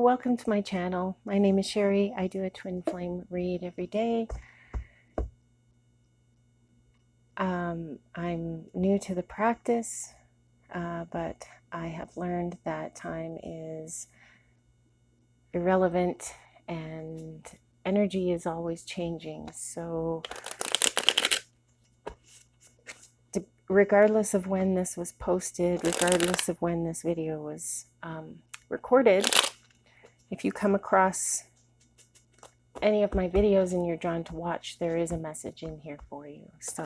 welcome to my channel. My name is Sherry. I do a twin flame read every day. I'm new to the practice, but I have learned that time is irrelevant and energy is always changing. So regardless of when this was posted, regardless of when this video was recorded, if you come across any of my videos and you're drawn to watch, there is a message in here for you. So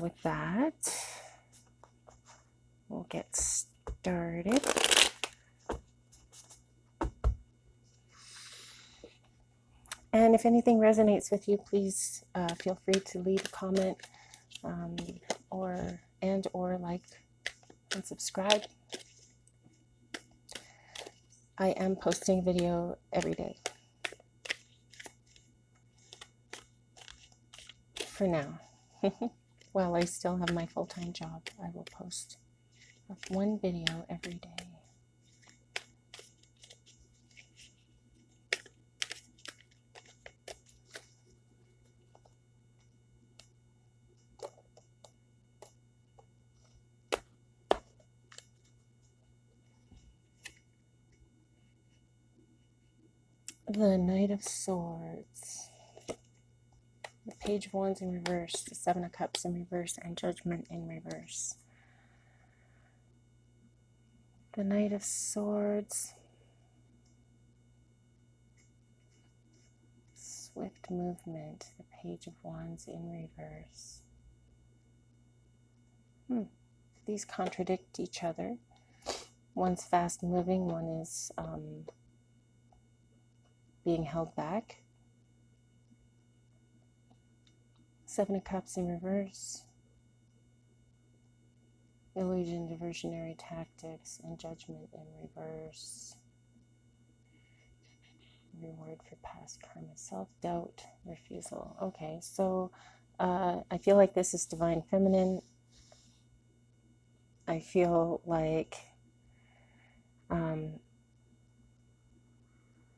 with that, we'll get started. And if anything resonates with you, please feel free to leave a comment or like and subscribe. I am posting a video every day. For now. While I still have my full-time job, I will post one video every day. The Knight of Swords, the Page of Wands in reverse, the Seven of Cups in reverse, and Judgment in reverse. The Knight of Swords, swift movement, the Page of Wands in reverse. These contradict each other. One's fast moving, one is being held back. Seven of Cups in reverse, illusion, diversionary tactics, and Judgment in reverse. Reward for past karma, self-doubt, refusal. Okay, so I feel like this is divine feminine. I feel like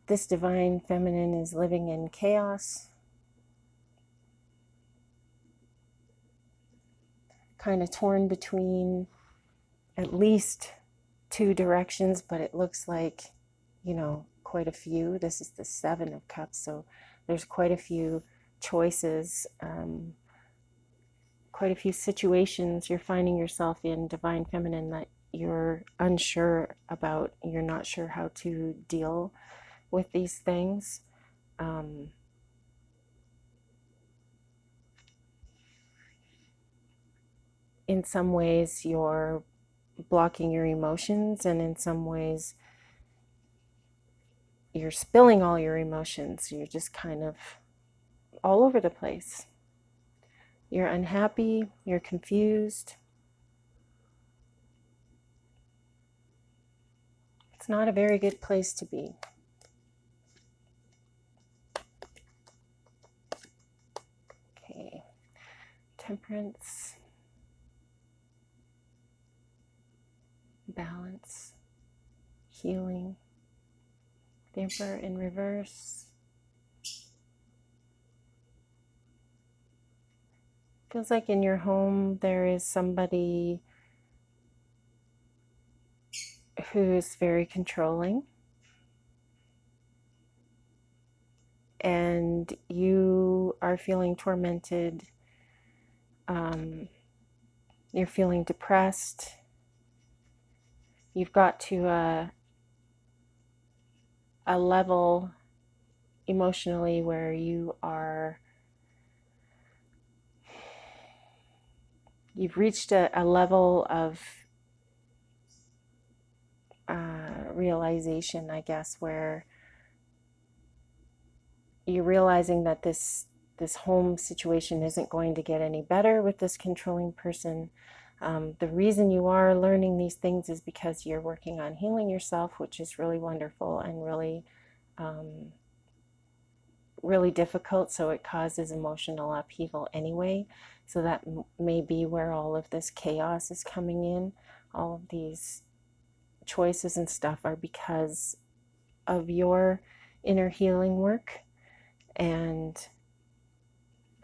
this divine feminine is living in chaos, kind of torn between at least two directions, but it looks like, you know, quite a few. This is the Seven of Cups, so there's quite a few choices, quite a few situations you're finding yourself in, divine feminine, that you're unsure about. You're not sure how to deal with these things. In some ways you're blocking your emotions, and in some ways you're spilling all your emotions. You're just kind of all over the place. You're unhappy, you're confused. It's not a very good place to be. Okay, Temperance, balance, healing, the Emperor in reverse. Feels like in your home there is somebody who's very controlling, and you are feeling tormented. You're feeling depressed. You've got to a level emotionally where you've reached a level of realization, I guess, where you're realizing that this home situation isn't going to get any better with this controlling person. The reason you are learning these things is because you're working on healing yourself, which is really wonderful and really really difficult, so it causes emotional upheaval anyway. So that may be where all of this chaos is coming in, all of these choices and stuff are because of your inner healing work. And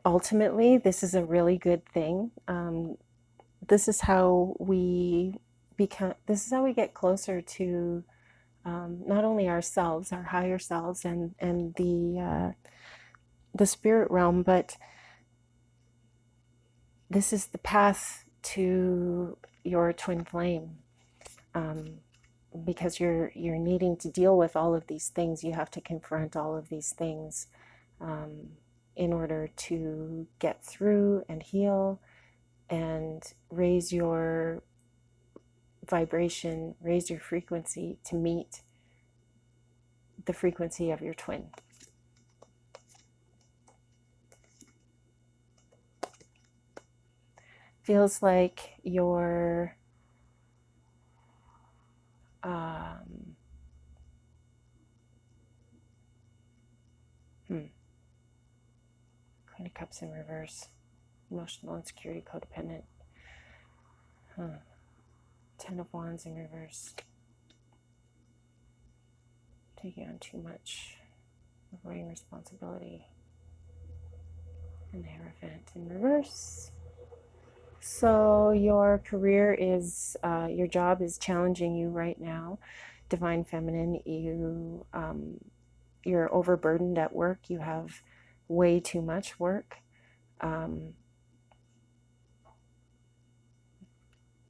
ultimately, this is a really good thing. This is how we get closer to not only ourselves, our higher selves, and the spirit realm, but this is the path to your twin flame. Because you're needing to deal with all of these things, you have to confront all of these things in order to get through and heal and raise your vibration, raise your frequency to meet the frequency of your twin. Feels like your Queen of Cups in reverse, emotional insecurity, codependent. Ten of Wands in reverse, taking on too much, avoiding responsibility, and the Hierophant in reverse. So your career is, your job is challenging you right now. Divine Feminine, you're overburdened at work. You have way too much work.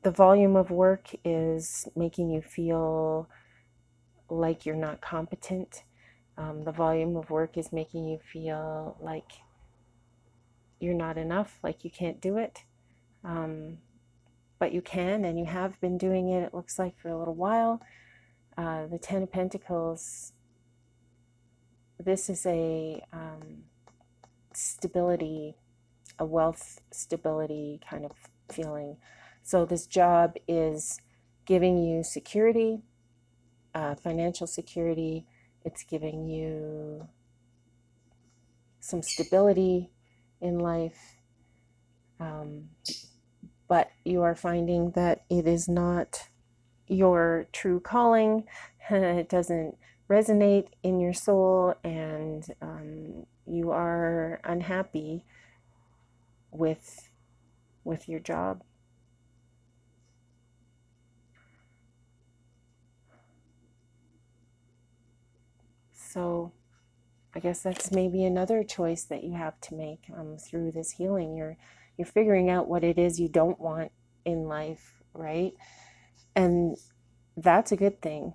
The volume of work is making you feel like you're not competent. The volume of work is making you feel like you're not enough, like you can't do it. But you can, and you have been doing it, it looks like, for a little while. The Ten of Pentacles, this is a stability, a wealth stability kind of feeling. So this job is giving you security, financial security. It's giving you some stability in life. But you are finding that it is not your true calling. It doesn't resonate in your soul, and you are unhappy with your job. So I guess that's maybe another choice that you have to make through this healing. You're figuring out what it is you don't want in life, right? And that's a good thing.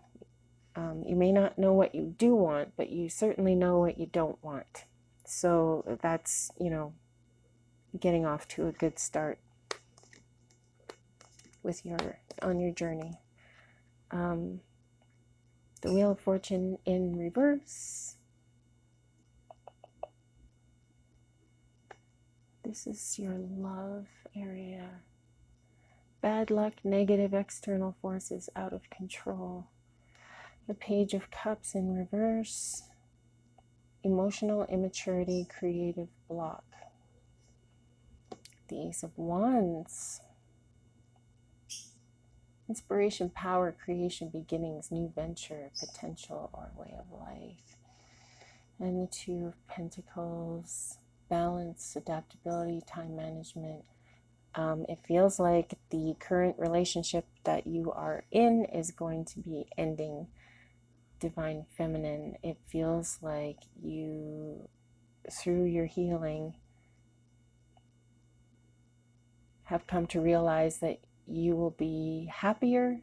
You may not know what you do want, but you certainly know what you don't want. So that's, getting off to a good start with on your journey. The Wheel of Fortune in reverse. This is your love area. Bad luck, negative external forces out of control. The Page of Cups in reverse. Emotional immaturity, creative block. The Ace of Wands. Inspiration, power, creation, beginnings, new venture, potential, or way of life. And the Two of Pentacles. Balance, adaptability, time management. It feels like the current relationship that you are in is going to be ending. Divine Feminine, it feels like you, through your healing, have come to realize that you will be happier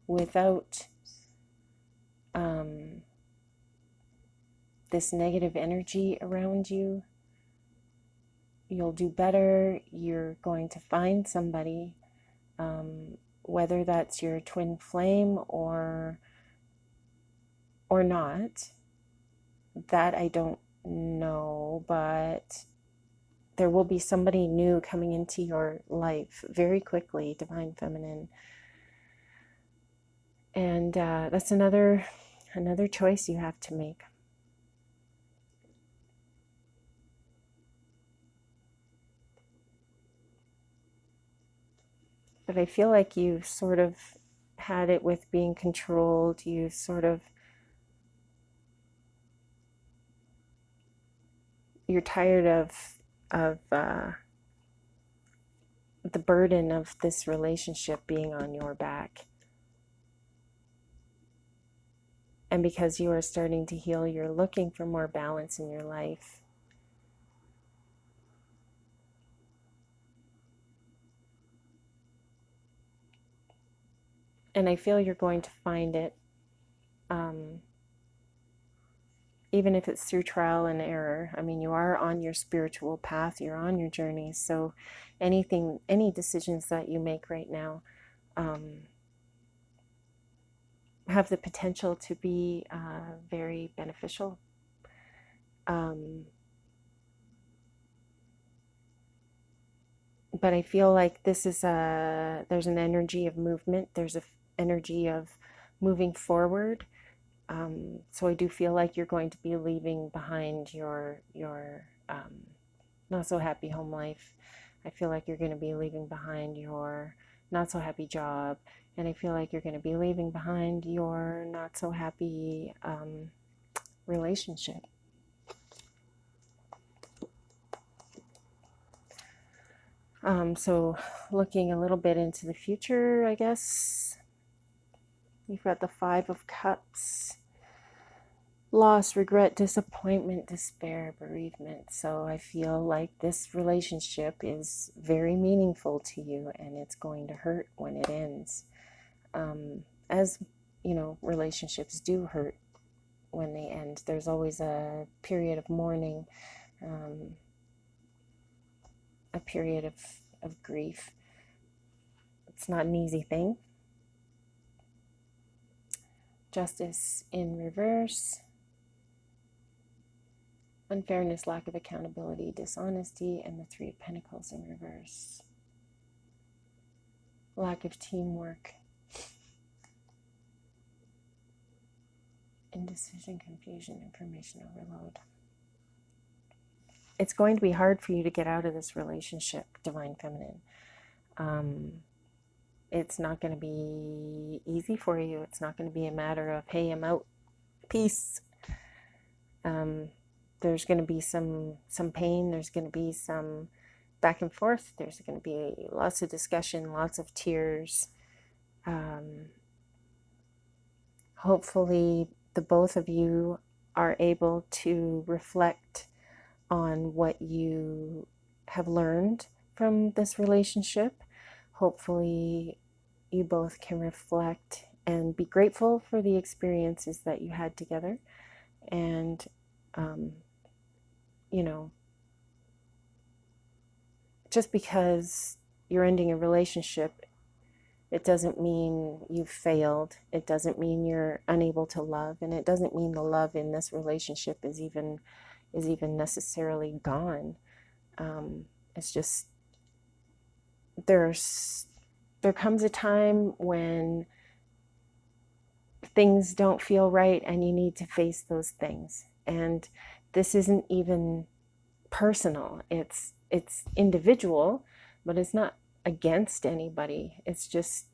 without this negative energy around you. You'll do better. You're going to find somebody, whether that's your twin flame or not. That I don't know, but there will be somebody new coming into your life very quickly, Divine Feminine. And that's another choice you have to make. But I feel like you sort of had it with being controlled. You sort of, you're tired of the burden of this relationship being on your back. And because you are starting to heal, you're looking for more balance in your life. And I feel you're going to find it, even if it's through trial and error. I mean, you are on your spiritual path, you're on your journey. So any decisions that you make right now have the potential to be very beneficial. But I feel like this is there's an energy of movement. There's an energy of moving forward. So I do feel like you're going to be leaving behind your not so happy home life. I feel like you're going to be leaving behind your not so happy job, and I feel like you're going to be leaving behind your not so happy relationship. So looking a little bit into the future, I guess, you've got the 5 of Cups. Loss, regret, disappointment, despair, bereavement. So I feel like this relationship is very meaningful to you, and it's going to hurt when it ends. As you know, relationships do hurt when they end. There's always a period of mourning, a period of grief. It's not an easy thing. Justice in reverse. Unfairness, lack of accountability, dishonesty, and the 3 of Pentacles in reverse. Lack of teamwork. Indecision, confusion, information overload. It's going to be hard for you to get out of this relationship, Divine Feminine. It's not going to be easy for you. It's not going to be a matter of, hey, I'm out, peace. There's going to be some pain. There's going to be some back and forth. There's going to be lots of discussion, lots of tears. Hopefully the both of you are able to reflect on what you have learned from this relationship. Hopefully you both can reflect and be grateful for the experiences that you had together. And, you know, just because you're ending a relationship, it doesn't mean you've failed. It doesn't mean you're unable to love. And it doesn't mean the love in this relationship is even necessarily gone. It's just there comes a time when things don't feel right and you need to face those things. And this isn't even personal. It's individual, but it's not against anybody. It's just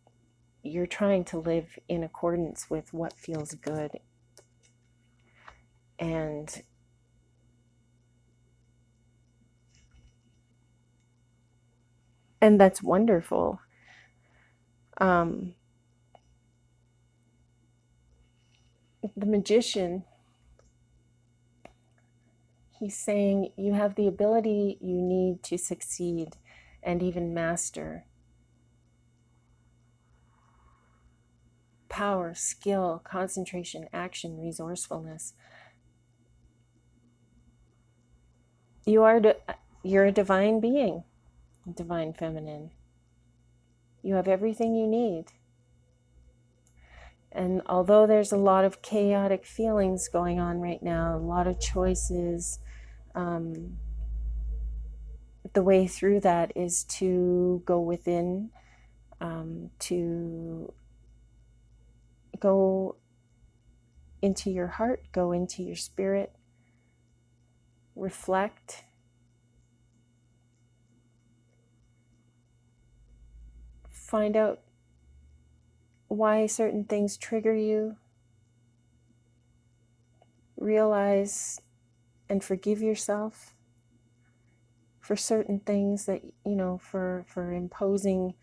you're trying to live in accordance with what feels good. And that's wonderful. The Magician, he's saying you have the ability you need to succeed and even master. Power, skill, concentration, action, resourcefulness. You're a divine being, Divine Feminine. You have everything you need. And although there's a lot of chaotic feelings going on right now, a lot of choices, the way through that is to go within, to go into your heart, go into your spirit, reflect, find out why certain things trigger you. Realize and forgive yourself for certain things that, you know, for imposing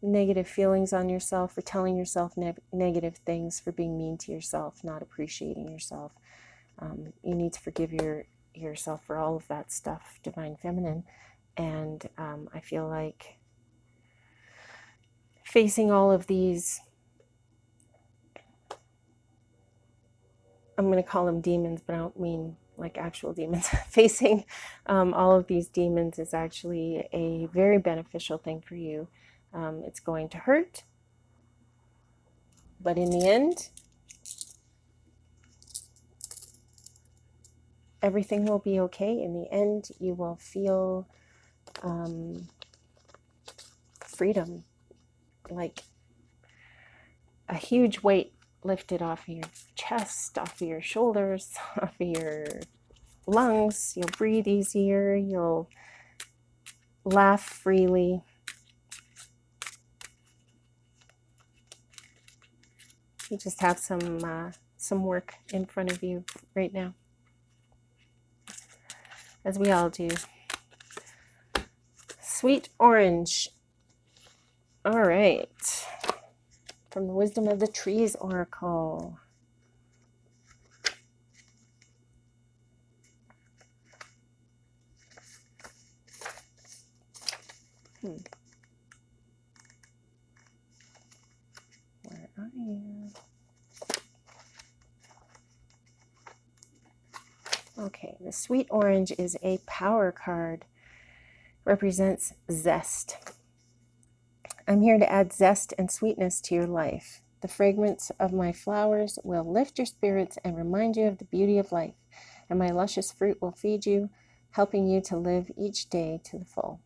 negative feelings on yourself, for telling yourself negative things, for being mean to yourself, not appreciating yourself. You need to forgive yourself for all of that stuff, Divine Feminine. And I feel like facing all of these, I'm going to call them demons, but I don't mean like actual demons. Facing all of these demons is actually a very beneficial thing for you. It's going to hurt, but in the end, everything will be okay. In the end, you will feel freedom, like a huge weight lifted off of your chest, off of your shoulders, off of your lungs. You'll breathe easier. You'll laugh freely. You just have some work in front of you right now, as we all do. Sweet orange. All right. From the Wisdom of the Trees Oracle. Where are you? Okay, the sweet orange is a power card. Represents zest. I'm here to add zest and sweetness to your life. The fragrance of my flowers will lift your spirits and remind you of the beauty of life, and my luscious fruit will feed you, helping you to live each day to the full.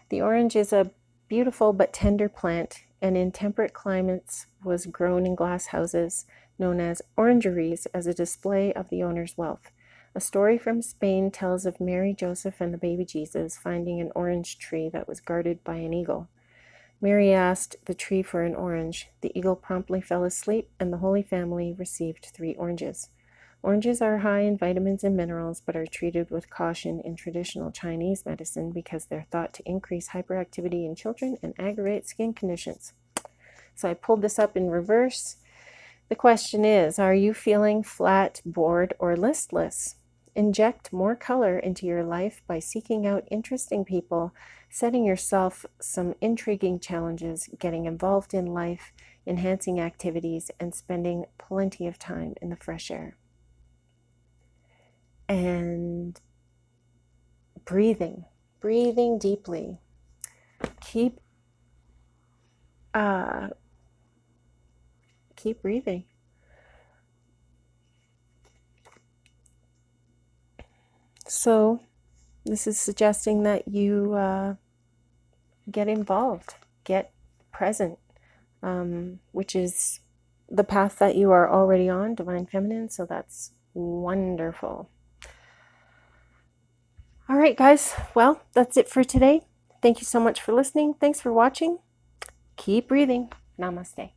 The orange is a beautiful but tender plant, and in temperate climates was grown in glass houses known as orangeries as a display of the owner's wealth. A story from Spain tells of Mary, Joseph, and the baby Jesus finding an orange tree that was guarded by an eagle. Mary asked the tree for an orange. The eagle promptly fell asleep, and the Holy Family received 3 oranges. Oranges are high in vitamins and minerals, but are treated with caution in traditional Chinese medicine because they're thought to increase hyperactivity in children and aggravate skin conditions. So I pulled this up in reverse. The question is, are you feeling flat, bored, or listless? Inject more color into your life by seeking out interesting people, setting yourself some intriguing challenges, getting involved in life, enhancing activities, and spending plenty of time in the fresh air. And breathing deeply. Keep breathing. So this is suggesting that you get involved, get present, which is the path that you are already on, Divine Feminine, so that's wonderful. All right, guys, well, that's it for today. Thank you so much for listening. Thanks for watching. Keep breathing. Namaste.